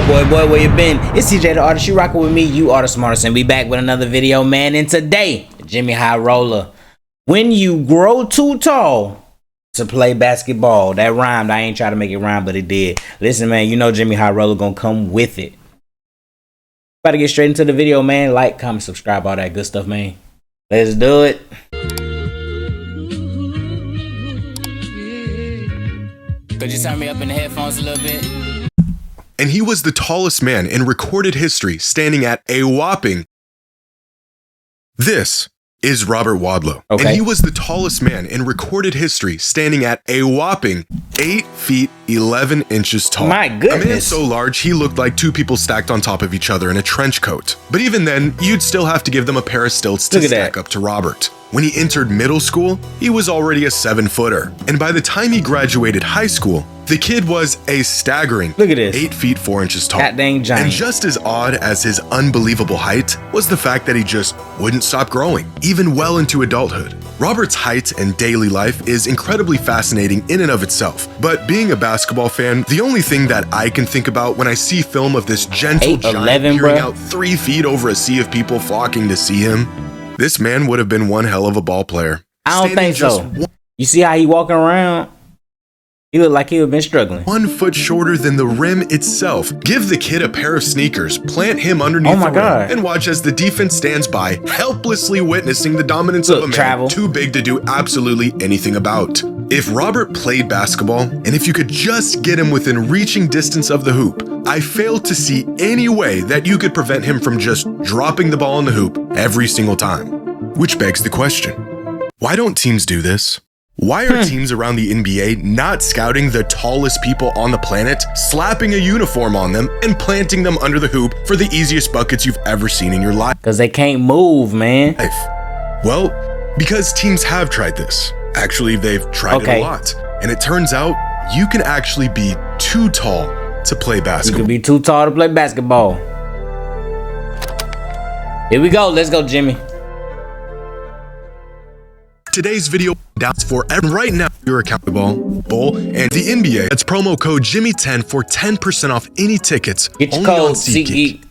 Boy, where you been? It's TeeJay the artist. You rocking with me. You are the smartest, and we back with another video, man. And today, Jimmy High Roller. When you grow too tall to play basketball, that rhymed. I ain't trying to make it rhyme, but it did. Listen, man, you know Jimmy High Roller gonna come with it. About to get straight into the video, man. Like, comment, subscribe, all that good stuff, man. Let's do it. Could you turn me up in the headphones a little bit? And he was the tallest man in recorded history, standing at a whopping... This is Robert Wadlow. Okay. And he was the tallest man in recorded history, standing at a whopping 8 feet 11 inches tall. My goodness. A man so large, he looked like two people stacked on top of each other in a trench coat. But even then, you'd still have to give them a pair of stilts to stack up to Robert. When he entered middle school, he was already a 7-footer. And by the time he graduated high school, the kid was a staggering 8 feet 4 inches tall. That dang giant. And just as odd as his unbelievable height was the fact that he just wouldn't stop growing, even well into adulthood. Robert's height and daily life is incredibly fascinating in and of itself. But being a basketball fan, the only thing that I can think about when I see film of this gentle giant peering out 3 feet over a sea of people flocking to see him, this man would have been one hell of a ball player. I don't think so. You see how he walking around? He looked like he would have been struggling. 1 foot shorter than the rim itself. Give the kid a pair of sneakers, plant him underneath the rim, and watch as the defense stands by, helplessly witnessing the dominance of a man too big to do absolutely anything about. If Robert played basketball, and if you could just get him within reaching distance of the hoop, I fail to see any way that you could prevent him from just dropping the ball in the hoop every single time. Which begs the question, why don't teams do this? Why are teams around the NBA not scouting the tallest people on the planet, slapping a uniform on them, and planting them under the hoop for the easiest buckets you've ever seen in your life? Because they can't move, man. Well, because teams have tried this. Actually, they've tried it a lot. And it turns out you can actually be too tall to play basketball. You can be too tall to play basketball. Here we go. Let's go, Jimmy. Today's video doubts for right now your account bowl and the NBA. That's promo code Jimmy10 for 10% off any tickets. Get your code SeatGeek.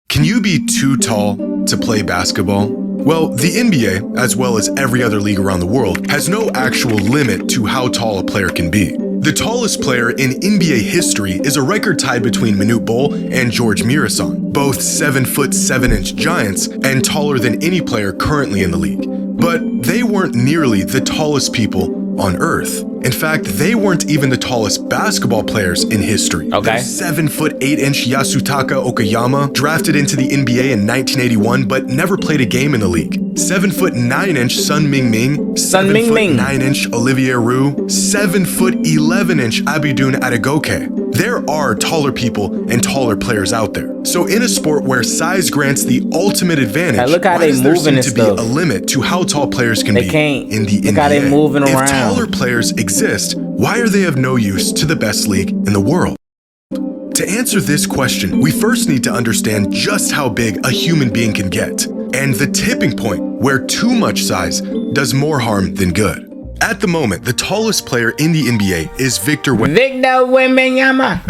Can you be too tall to play basketball? Well, the NBA, as well as every other league around the world, has no actual limit to how tall a player can be. The tallest player in NBA history is a record tied between Manute Bol and George Mirasan, both 7-foot 7-inch giants and taller than any player currently in the league. But they weren't nearly the tallest people on Earth. In fact, they weren't even the tallest basketball players in history. 7-foot 8-inch Yasutaka Okayama drafted into the NBA in 1981, but never played a game in the league. 7-foot 9-inch Sun Mingming, 7-foot 9-inch Olivier Roux, 7-foot 11-inch Abidun Adegoke. There are taller people and taller players out there. So in a sport where size grants the ultimate advantage, look how they moving and to be a limit to how tall players can be in the NBA. Look how they moving around. If taller players exist, why are they of no use to the best league in the world? To answer this question, we first need to understand just how big a human being can get, and the tipping point where too much size does more harm than good. At the moment, the tallest player in the NBA is Victor Wembanyama,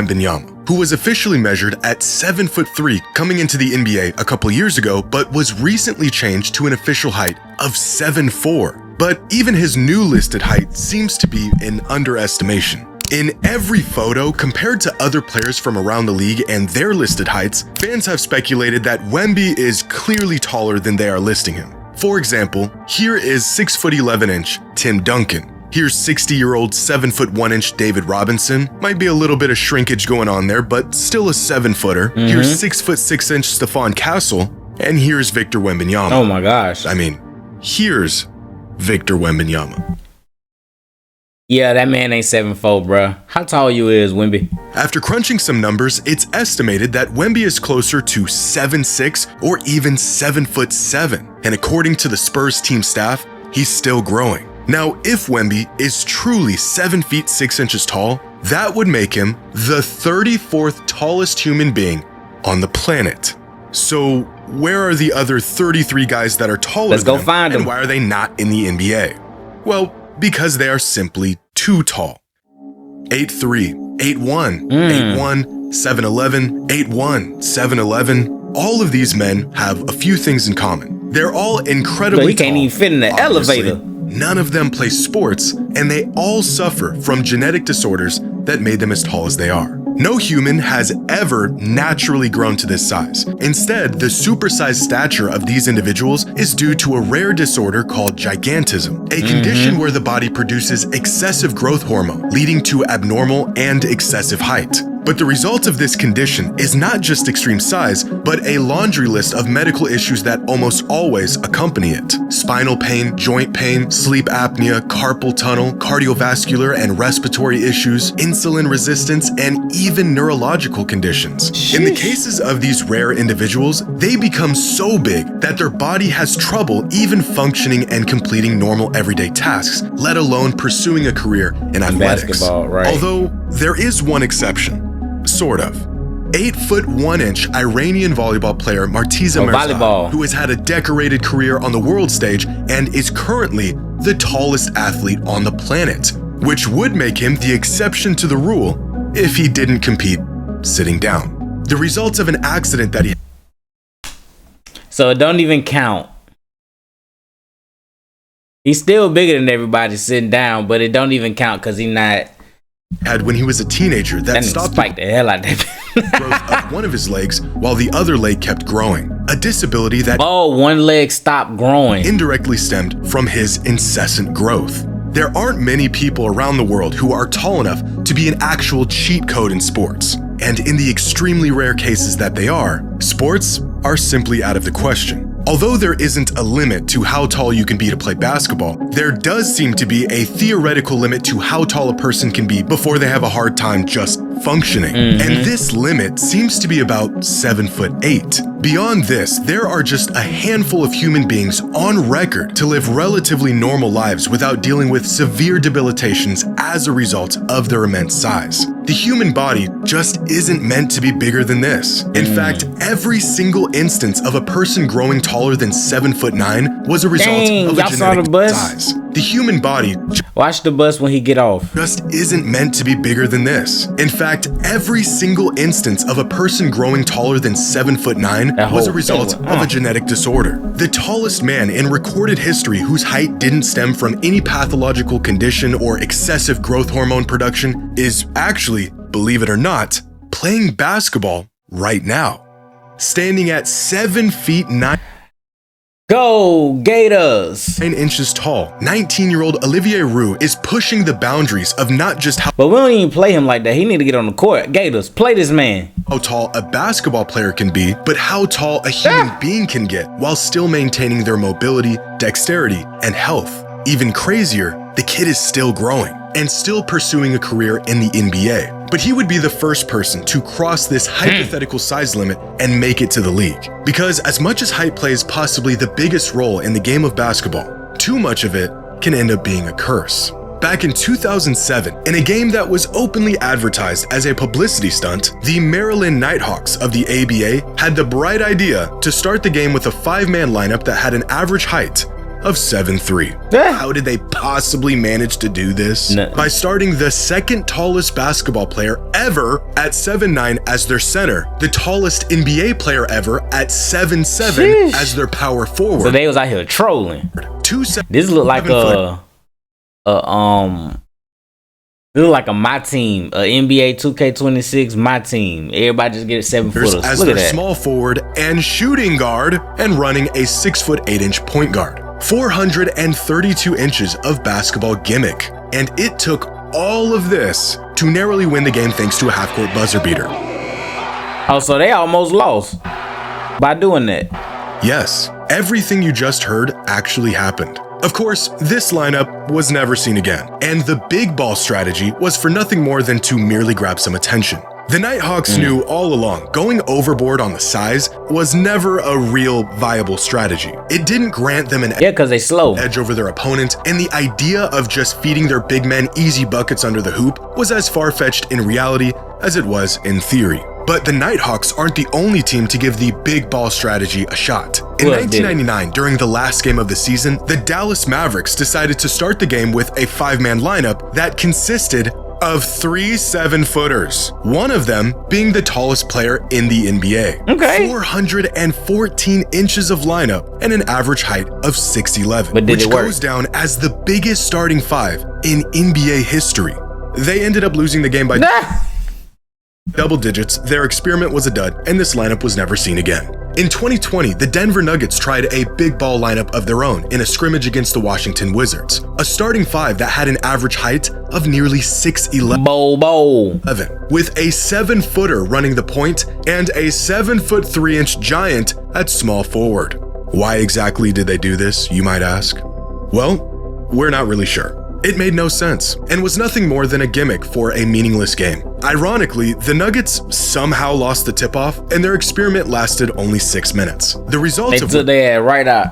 who was officially measured at 7'3" coming into the NBA a couple years ago, but was recently changed to an official height of 7'4". But even his new listed height seems to be an underestimation. In every photo, compared to other players from around the league and their listed heights, fans have speculated that Wemby is clearly taller than they are listing him. For example, here is 6'11" Tim Duncan. Here's 60-year-old 7'1" David Robinson. Might be a little bit of shrinkage going on there, but still a 7-footer. Here's 6'6" Stephon Castle, and here's Victor Wembanyama. Oh my gosh. I mean, here's Victor Wembanyama. Yeah, that man ain't 7'4", bruh. How tall you is, Wemby? After crunching some numbers, it's estimated that Wemby is closer to 7'6" or even 7'7". And according to the Spurs team staff, he's still growing. Now, if Wemby is truly 7 feet 6 inches tall, that would make him the 34th tallest human being on the planet. So where are the other 33 guys that are taller than him, find them. And why are they not in the NBA? Well, because they are simply too tall. 8'3", 8'1", 8'1", 7'11", 8'1", 7'11", all of these men have a few things in common. They're all incredibly tall. He can't even fit in the elevator. None of them play sports, and they all suffer from genetic disorders that made them as tall as they are. No human has ever naturally grown to this size. Instead, the supersized stature of these individuals is due to a rare disorder called gigantism, a condition where the body produces excessive growth hormone, leading to abnormal and excessive height. But the result of this condition is not just extreme size, but a laundry list of medical issues that almost always accompany it. Spinal pain, joint pain, sleep apnea, carpal tunnel, cardiovascular and respiratory issues, insulin resistance, and even neurological conditions. Sheesh. In the cases of these rare individuals, they become so big that their body has trouble even functioning and completing normal everyday tasks, let alone pursuing a career in athletics. Basketball, right. Although there is one exception. Sort of. 8'1" Iranian volleyball player Martiza Mirzad, who has had a decorated career on the world stage and is currently the tallest athlete on the planet, which would make him the exception to the rule if he didn't compete sitting down. The results of an accident that he... So it don't even count. He's still bigger than everybody sitting down, but it don't even count because he's not... had when he was a teenager that stopped the hell out of that growth of one of his legs while the other leg kept growing. A disability that one leg stopped growing indirectly stemmed from his incessant growth. There aren't many people around the world who are tall enough to be an actual cheat code in sports. And in the extremely rare cases that they are, sports are simply out of the question. Although there isn't a limit to how tall you can be to play basketball, there does seem to be a theoretical limit to how tall a person can be before they have a hard time just functioning. And this limit seems to be about 7'8". Beyond this, there are just a handful of human beings on record to live relatively normal lives without dealing with severe debilitations as a result of their immense size. The human body just isn't meant to be bigger than this. In fact, every single instance of a person growing taller than 7'9" was a result of a genetic size. The human body, watch the bus when he get off, just isn't meant to be bigger than this. In fact, every single instance of a person growing taller than 7'9" was a result of a genetic disorder. The tallest man in recorded history whose height didn't stem from any pathological condition or excessive growth hormone production is actually, believe it or not, playing basketball right now. Standing at 7'9". Go Gators! 9 inches tall, 19-year-old Olivier Roux is pushing the boundaries of not just how... But we don't even play him like that. He need to get on the court. Gators, play this man. How tall a basketball player can be, but how tall a human being can get while still maintaining their mobility, dexterity, and health. Even crazier, the kid is still growing and still pursuing a career in the NBA. But he would be the first person to cross this hypothetical size limit and make it to the league. Because as much as height plays possibly the biggest role in the game of basketball, too much of it can end up being a curse. Back in 2007, in a game that was openly advertised as a publicity stunt, the Maryland Nighthawks of the ABA had the bright idea to start the game with a 5-man lineup that had an average height of 7'3". How did they possibly manage to do this? By starting the second tallest basketball player ever at 7'9" as their center, the tallest NBA player ever at 7'7" as their power forward. So they was out here trolling. This look like this look like a my team, a NBA 2K26 my team. Everybody just get 7-footers. As look their at that. small forward and shooting guard, and running a 6'8" point guard. 432 inches of basketball gimmick. And it took all of this to narrowly win the game thanks to a half-court buzzer beater. Oh, so they almost lost by doing that. Yes, everything you just heard actually happened. Of course, this lineup was never seen again, and the big ball strategy was for nothing more than to merely grab some attention. The Nighthawks knew all along going overboard on the size was never a real viable strategy. It didn't grant them an because they slow edge over their opponent, and the idea of just feeding their big men easy buckets under the hoop was as far-fetched in reality as it was in theory. But the Nighthawks aren't the only team to give the big ball strategy a shot. In 1999, during the last game of the season, the Dallas Mavericks decided to start the game with a 5-man lineup that consisted of 3 7-footers, one of them being the tallest player in the NBA. Okay. 414 inches of lineup and an average height of 6'11", But did which it work? goes down as the biggest starting five in NBA history. They ended up losing the game by double digits. Their experiment was a dud, and this lineup was never seen again. In 2020, the Denver Nuggets tried a big ball lineup of their own in a scrimmage against the Washington Wizards, a starting five that had an average height of nearly 6'11", with a 7-footer running the point and a 7'3" giant at small forward. Why exactly did they do this, you might ask? Well, we're not really sure. It made no sense and was nothing more than a gimmick for a meaningless game. Ironically, the Nuggets somehow lost the tip-off and their experiment lasted only 6 minutes. The result of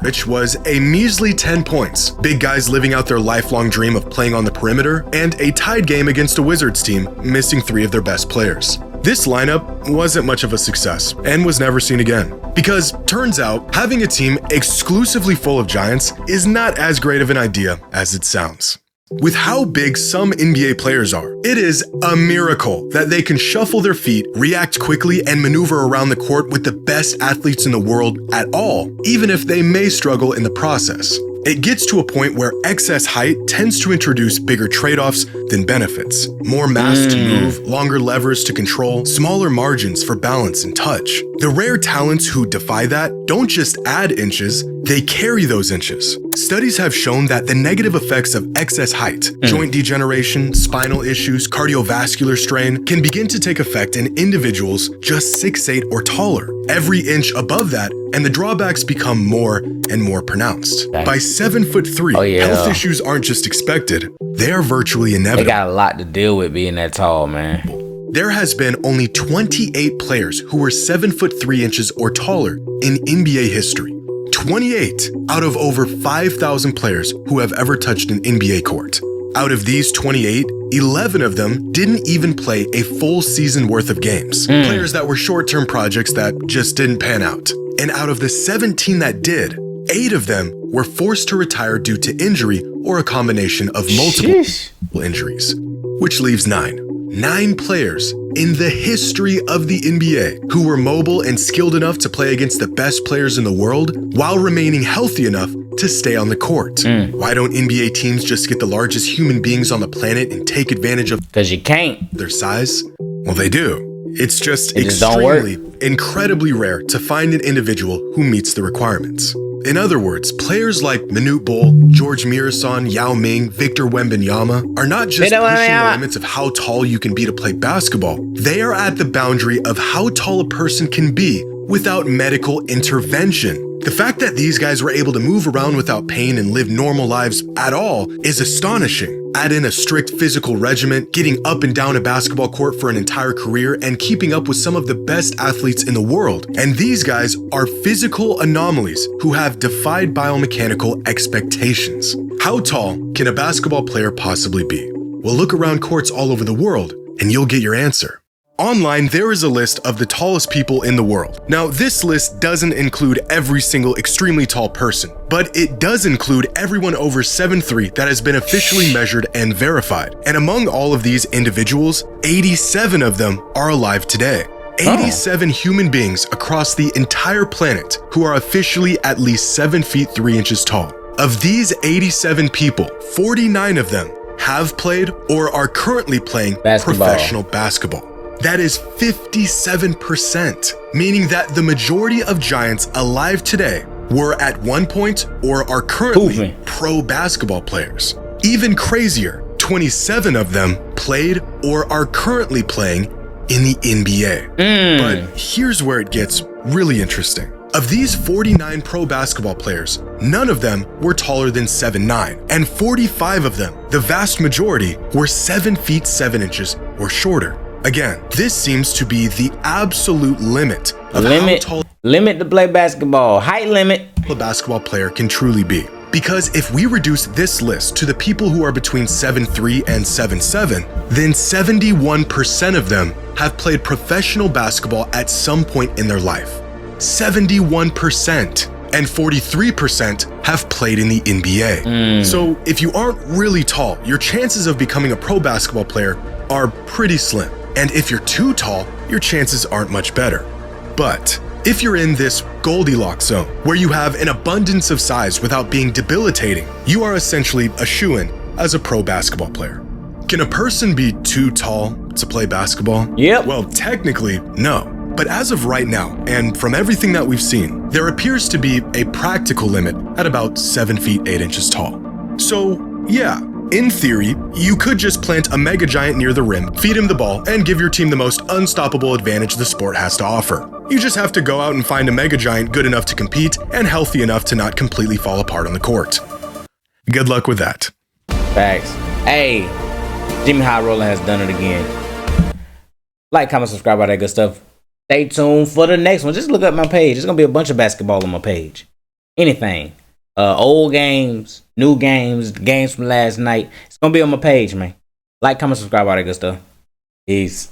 which was a measly 10 points, big guys living out their lifelong dream of playing on the perimeter, and a tied game against a Wizards team missing 3 of their best players. This lineup wasn't much of a success and was never seen again. Because turns out, having a team exclusively full of giants is not as great of an idea as it sounds. With how big some NBA players are, it is a miracle that they can shuffle their feet, react quickly, and maneuver around the court with the best athletes in the world at all, even if they may struggle in the process. It gets to a point where excess height tends to introduce bigger trade-offs than benefits. More mass to move, longer levers to control, smaller margins for balance and touch. The rare talents who defy that don't just add inches, they carry those inches. Studies have shown that the negative effects of excess height, joint degeneration, spinal issues, cardiovascular strain, can begin to take effect in individuals just 6'8" or taller. Every inch above that, and the drawbacks become more and more pronounced. By 7'3", health issues aren't just expected, they are virtually inevitable. They got a lot to deal with being that tall, man. There has been only 28 players who were 7'3" or taller in NBA history. 28 out of over 5,000 players who have ever touched an NBA court. Out of these 28, 11 of them didn't even play a full season worth of games. Players that were short-term projects that just didn't pan out. And out of the 17 that did, 8 of them were forced to retire due to injury or a combination of multiple injuries, which leaves 9. 9 players in the history of the NBA who were mobile and skilled enough to play against the best players in the world while remaining healthy enough to stay on the court. Why don't NBA teams just get the largest human beings on the planet and take advantage of their size? Well, they do. It's just incredibly rare to find an individual who meets the requirements. In other words, players like Manute Bol, George Mirasan, Yao Ming, Victor Wembanyama are not just pushing the limits of how tall you can be to play basketball. They are at the boundary of how tall a person can be without medical intervention. The fact that these guys were able to move around without pain and live normal lives at all is astonishing. Add in a strict physical regimen, getting up and down a basketball court for an entire career, and keeping up with some of the best athletes in the world. And these guys are physical anomalies who have defied biomechanical expectations. How tall can a basketball player possibly be? Well, look around courts all over the world, and you'll get your answer. Online, there is a list of the tallest people in the world. Now, this list doesn't include every single extremely tall person, but it does include everyone over 7'3" that has been officially measured and verified. And among all of these individuals, 87 of them are alive today. 87 human beings across the entire planet who are officially at least 7 feet 3 inches tall. Of these 87 people, 49 of them have played or are currently playing professional basketball. That is 57%, meaning that the majority of giants alive today were at one point or are currently pro basketball players. Even crazier, 27 of them played or are currently playing in the NBA. But here's where it gets really interesting. Of these 49 pro basketball players, none of them were taller than 7'9", and 45 of them, the vast majority, were 7 feet 7 inches or shorter. Again, this seems to be the absolute limit of how tall to play basketball, height limit a basketball player can truly be. Because if we reduce this list to the people who are between 7'3" and 7'7", then 71% of them have played professional basketball at some point in their life. 71%. And 43% have played in the NBA. So if you aren't really tall, your chances of becoming a pro basketball player are pretty slim. And if you're too tall, your chances aren't much better. But if you're in this Goldilocks zone, where you have an abundance of size without being debilitating, you are essentially a shoo-in as a pro basketball player. Can a person be too tall to play basketball? Yep. Well, technically, no. But as of right now, and from everything that we've seen, there appears to be a practical limit at about 7 feet 8 inches tall. So, yeah, in theory, you could just plant a mega giant near the rim, feed him the ball, and give your team the most unstoppable advantage the sport has to offer. You just have to go out and find a mega giant good enough to compete and healthy enough to not completely fall apart on the court. Good luck with that. Facts. Hey, Jimmy High Roller has done it again. Like, comment, subscribe, all that good stuff. Stay tuned for the next one. Just look up my page. There's gonna be a bunch of basketball on my page. Anything. Old games, new games, games from last night. It's gonna be on my page, man. Like, comment, subscribe, all that good stuff. Peace.